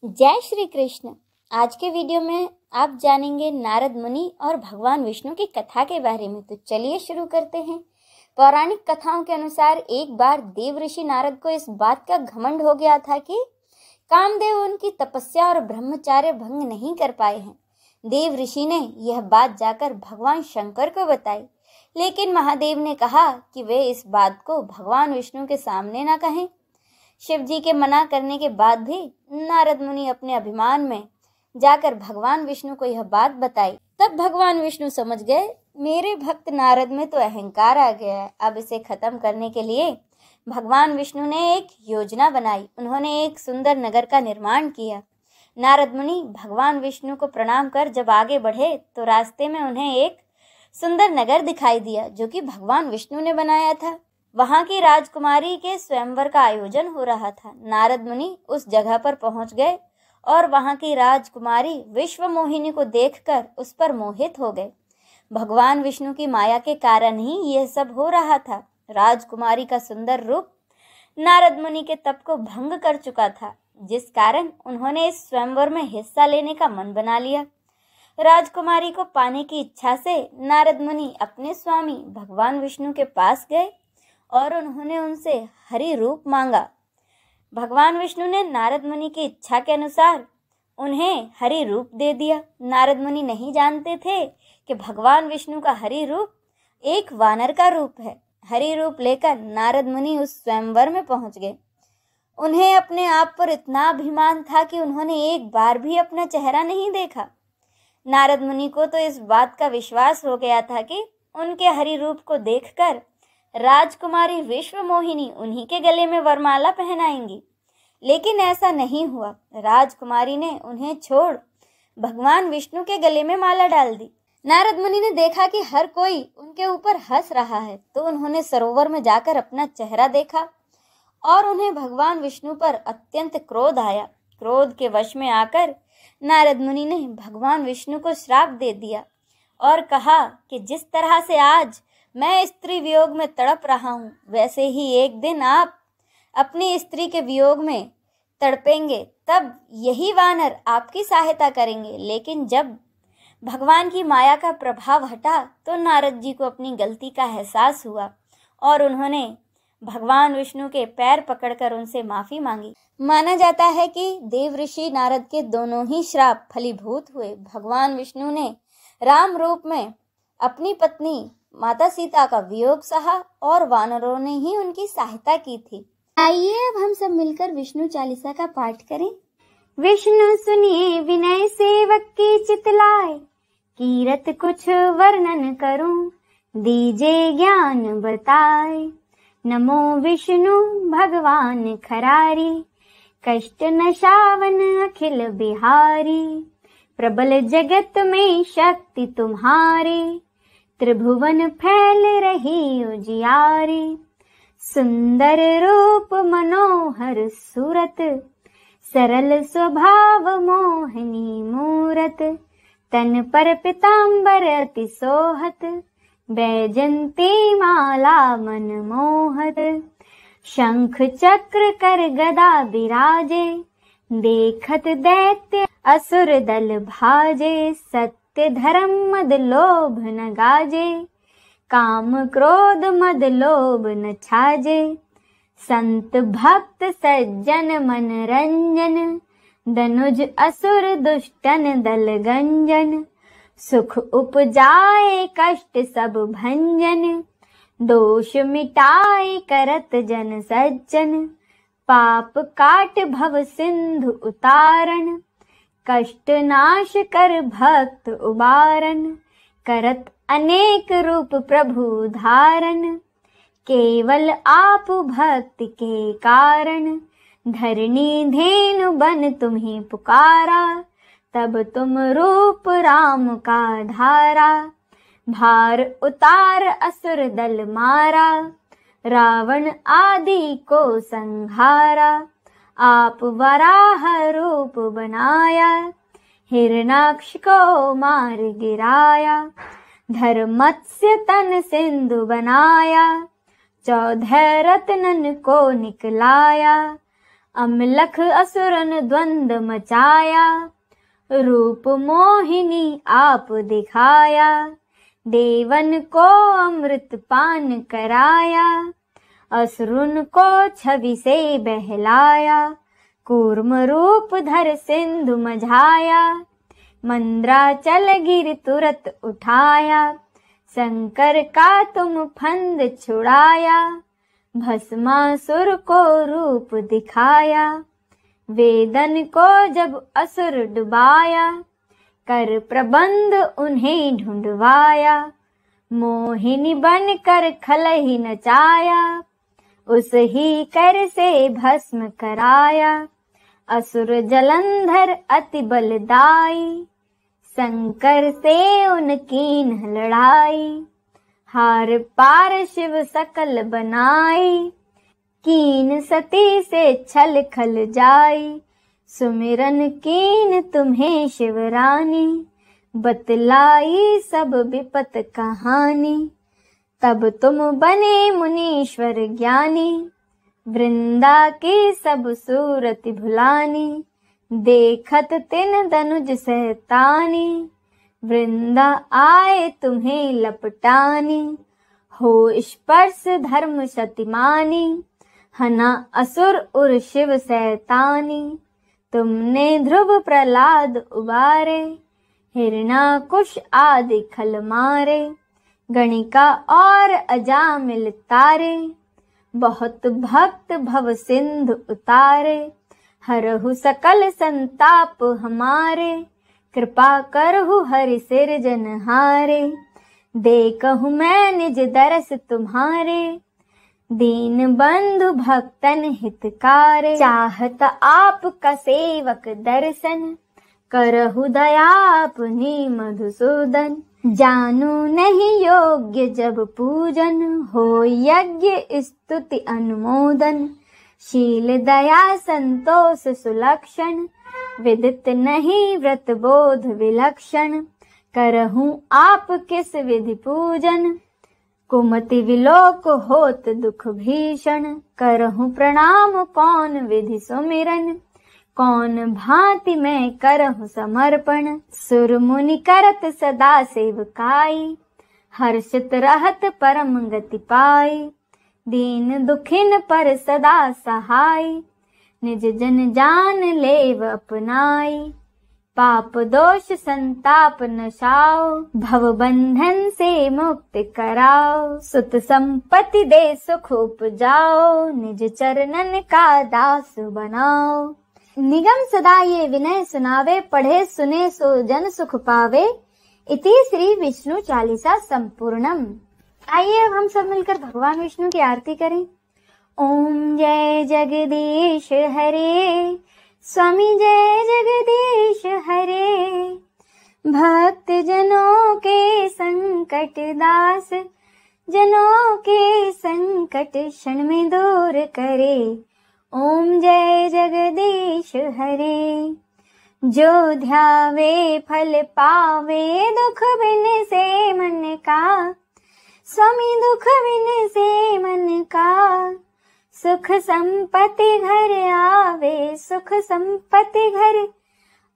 जय श्री कृष्ण। आज के वीडियो में आप जानेंगे नारद मुनि और भगवान विष्णु की कथा के बारे में। तो चलिए शुरू करते हैं। पौराणिक कथाओं के अनुसार एक बार देव ऋषि नारद को इस बात का घमंड हो गया था कि कामदेव उनकी तपस्या और ब्रह्मचर्य भंग नहीं कर पाए हैं। देव ऋषि ने यह बात जाकर भगवान शंकर को बताई, लेकिन महादेव ने कहा कि वे इस बात को भगवान विष्णु के सामने न कहें। शिव जी के मना करने के बाद भी नारद मुनि अपने अभिमान में जाकर भगवान विष्णु को यह बात बताई। तब भगवान विष्णु समझ गए, मेरे भक्त नारद में तो अहंकार आ गया है। अब इसे खत्म करने के लिए भगवान विष्णु ने एक योजना बनाई। उन्होंने एक सुंदर नगर का निर्माण किया। नारद मुनि भगवान विष्णु को प्रणाम कर जब आगे बढ़े तो रास्ते में उन्हें एक सुंदर नगर दिखाई दिया जो कि भगवान विष्णु ने बनाया था। वहां की राजकुमारी के स्वयंवर का आयोजन हो रहा था। नारद मुनि उस जगह पर पहुंच गए और वहां की राजकुमारी विश्व मोहिनी को देखकर उस पर मोहित हो गए। भगवान विष्णु की माया के कारण ही यह सब हो रहा था। राजकुमारी का सुंदर रूप नारद मुनि के तप को भंग कर चुका था, जिस कारण उन्होंने इस स्वयंवर में हिस्सा लेने का मन बना लिया। राजकुमारी को पाने की इच्छा से नारद मुनि अपने स्वामी भगवान विष्णु के पास गए और उन्होंने उनसे हरि रूप मांगा। भगवान विष्णु ने नारद मुनि की इच्छा के अनुसार उन्हें हरि रूप दे दिया। नारद मुनि नहीं जानते थे कि भगवान विष्णु का हरि रूप एक वानर का रूप है। हरि रूप लेकर नारद मुनि उस स्वयंवर में पहुंच गए। उन्हें अपने आप पर इतना अभिमान था कि उन्होंने एक बार भी अपना चेहरा नहीं देखा। नारद मुनि को तो इस बात का विश्वास हो गया था कि उनके हरि रूप को देखकर राजकुमारी विश्व मोहिनी उन्हीं के गले में वरमाला पहनाएंगी, लेकिन ऐसा नहीं हुआ। राजकुमारी ने उन्हें छोड़ भगवान विष्णु के गले में माला डाल दी। नारद मुनि ने देखा कि हर कोई उनके ऊपर हंस रहा है, तो उन्होंने सरोवर में जाकर अपना चेहरा देखा और उन्हें भगवान विष्णु पर अत्यंत क्रोध आया। क्रोध के वश में आकर नारद मुनि ने भगवान विष्णु को श्राप दे दिया और कहा कि जिस तरह से आज मैं स्त्री वियोग में तड़प रहा हूँ, वैसे ही एक दिन आप अपनी स्त्री के वियोग में तड़पेंगे। तब यही वानर आपकी सहायता करेंगे। लेकिन जब भगवान की माया का प्रभाव हटा तो नारद जी को अपनी गलती का एहसास हुआ और उन्होंने भगवान विष्णु के पैर पकड़कर उनसे माफ़ी मांगी। माना जाता है कि देव ऋषि नारद के दोनों ही श्राप फलीभूत हुए। भगवान विष्णु ने राम रूप में अपनी पत्नी माता सीता का वियोग सहा और वानरों ने ही उनकी सहायता की थी। आइए अब हम सब मिलकर विष्णु चालीसा का पाठ करें। विष्णु सुनिए विनय सेवक की चितलाए, कीरत कुछ वर्णन करूं, दीजे ज्ञान बताए। नमो विष्णु भगवान खरारी, कष्ट नशावन अखिल बिहारी। प्रबल जगत में शक्ति तुम्हारी, त्रिभुवन फैल रही उजियारी। सुंदर रूप मनोहर सूरत, सरल स्वभाव मोहिनी मूरत। तन पर पीतांबर अति सोहत, बैजंती माला मन मोहत। शंख चक्र कर गदा बिराजे, देखत दैत्य असुर दल भाजे। सत्य धर्म मद लोभ न गाजे, काम क्रोध मद लोभ न छाजे। संत भक्त सज्जन मन रंजन, दनुज असुर दुष्टन दल गंजन। सुख उपजाए कष्ट सब भंजन, दोष मिटाए करत जन सज्जन। पाप काट भव सिंधु उतारण, कष्ट नाश कर भक्त उबारन। करत अनेक रूप प्रभु धारण, केवल आप भक्ति के कारण। धरणी धेनु बन तुम्हें पुकारा, तब तुम रूप राम का धारा। भार उतार असुर दल मारा, रावण आदि को संहारा। आप वराह रूप बनाया, हिरणाक्ष को मार गिराया। धर्मत्स्य तन सिंधु बनाया, 14 रत्नन को निकलाया। अमलख असुरन द्वंद मचाया, रूप मोहिनी आप दिखाया, देवन को अमृत पान कराया, असुरन को छवि से बहलाया, कूर्म रूप धर सिंधु मझाया, मंद्राचल गिर तुरत उठाया, शंकर का तुम फंद छुड़ाया, भस्मासुर को रूप दिखाया, वेदन को जब असुर डुबाया, कर प्रबंध उन्हें ढूंढवाया, मोहिनी बन कर खलहि नचाया, उस ही कर से भस्म कराया, असुर जलंधर अति बलदाई, शंकर से उनकी लड़ाई, हार पार शिव सकल बनाई, कीन सती से छल खल जाई, सुमिरन कीन तुम्हें शिवरानी, बतलाई सब विपत कहानी, तब तुम बने मुनीश्वर ज्ञानी, वृंदा की सब सूरत भुलानी, देखत तिन दनुज सहतानी, वृंदा आए तुम्हें लपटानी, हो स्पर्श धर्म शतिमानी, हना असुर उर शिव सैतानी, तुमने ध्रुव प्रहलाद उबारे, हिरणाकुश आदि खल मारे, गणिका और अजामिल तारे, बहुत भक्त भव सिंधु उतारे, हरहु सकल संताप हमारे, कृपा करहु हरि सिरजनहारे, देखहु मैं निज दरस तुम्हारे, दीन बंधु भक्तन हितकारे, चाहत आपका सेवक दर्शन, करहु दया अपनी मधुसूदन, जानू नहीं योग्य जब पूजन, हो यज्ञ स्तुति अनुमोदन, शील दया संतोष सुलक्षण, विदित नहीं व्रत बोध विलक्षण, करहूं आप किस विधि पूजन, कुमति विलोक होत दुख भीषण, करहूं प्रणाम कौन विधि सुमिरन, कौन भांति मैं करहूं समर्पण, सुर मुनि करत सदा सेवकाई, हर्षित रहत परम गति पाई, दीन दुखिन पर सदा सहाय, निज जन जान लेव अपनाई, पाप दोष संताप नशाओ, भव बंधन से मुक्त कराओ, सुत संपत्ति दे सुख उपजाओ, निज चरणन का दास बनाओ, निगम सदा ये विनय सुनावे, पढ़े सुने सो जन सुख पावे, इति श्री विष्णु चालीसा संपूर्णम। आइए अब हम सब मिलकर भगवान विष्णु की आरती करें। ओम जय जगदीश हरे, स्वामी जय जगदीश हरे, भक्त जनों के संकट दास, जनों के संकट क्षण में दूर करे। ओम जय जगदीश हरे, जो ध्यावे फल पावे, दुख बिन से मन का, स्वामी दुख बिन से मन का, सुख संपत्ति घर आवे, सुख संपत्ति घर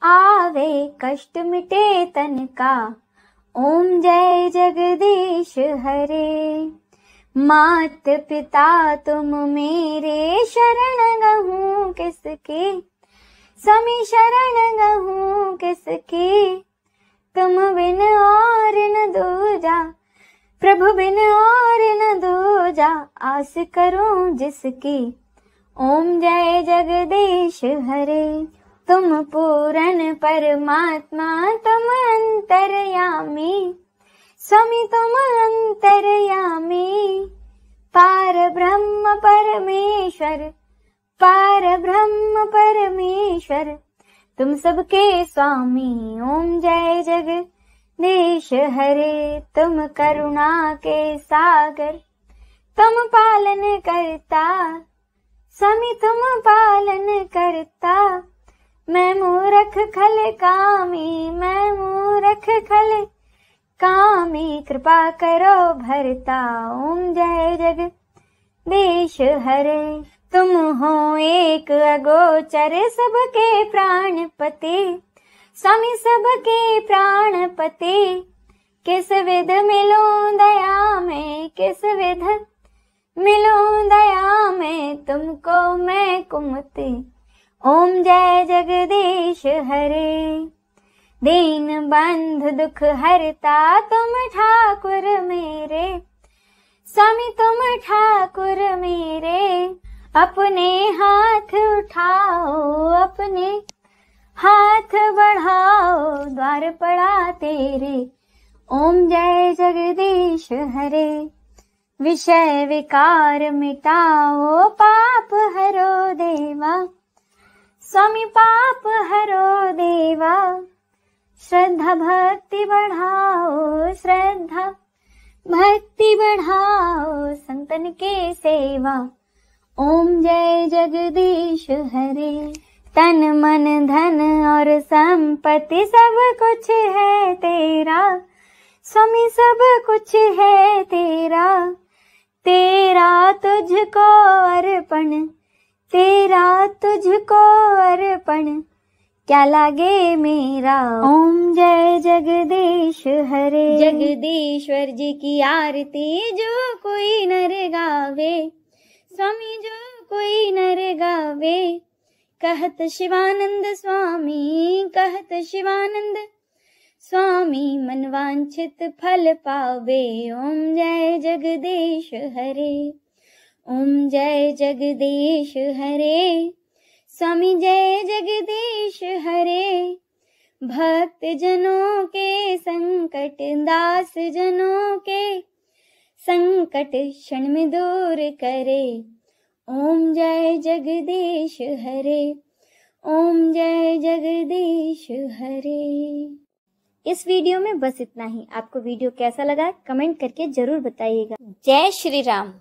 आवे, कष्ट मिटे तन का। ओम जय जगदीश हरे, मात पिता तुम मेरे, शरण गहूँ किसके, स्वामी शरण गहूँ किसके, तुम बिन और न दूजा, प्रभु बिन और न दूजा, आस करूं जिसकी। ओम जय जगदीश हरे, तुम पूर्ण परमात्मा, तुम अंतर्यामी, स्वामी तुम अंतर्यामी, पार ब्रह्म परमेश्वर, पार ब्रह्म परमेश्वर, तुम सबके स्वामी। ओम जय जगदीश हरे, तुम करुणा के सागर, तुम पालन करता, स्वामी तुम पालन करता, मैं मूर्ख खल कामी, मैं मूर्ख खल कामी, कृपा करो भरता। ओम जय जगदीश हरे, तुम हो एक अगोचर सबके प्राणपति, स्वामी सबके प्राणपति। किस विध मिलूं दया में, किस विध मिलूं दया में, तुमको मैं कुमति। ओम जय जगदीश हरे। दीन बंधु दुख हरता तुम ठाकुर मेरे, स्वामी तुम ठाकुर मेरे। अपने हाथ उठाओ, अपने हाथ बढ़ाओ, द्वार पड़ा तेरे। ओम जय जगदीश हरे। विषय विकार मिटाओ, पाप हरो देवा, स्वामी पाप हरो देवा। श्रद्धा भक्ति बढ़ाओ, श्रद्धा भक्ति बढ़ाओ, संतन के सेवा। ओम जय जगदीश हरे। तन मन धन और संपत्ति सब कुछ है तेरा, स्वामी सब कुछ है तेरा। तेरा तुझको अर्पण, तेरा तुझको अर्पण, क्या लागे मेरा। ओम जय जगदीश हरे। जगदीश्वर जी की आरती जो कोई नर गावे, स्वामी जो कोई नर गावे। कहत शिवानंद स्वामी, कहत शिवानंद स्वामी, मनवांछित फल पावे। ओम जय जगदीश हरे। ओम जय जगदीश हरे। स्वामी जय जगदीश हरे। भक्त जनों के संकट, दास जनों के संकट क्षण में दूर करे। ओम जय जगदीश हरे। ओम जय जगदीश हरे। इस वीडियो में बस इतना ही। आपको वीडियो कैसा लगा कमेंट करके जरूर बताइएगा। जय श्री राम।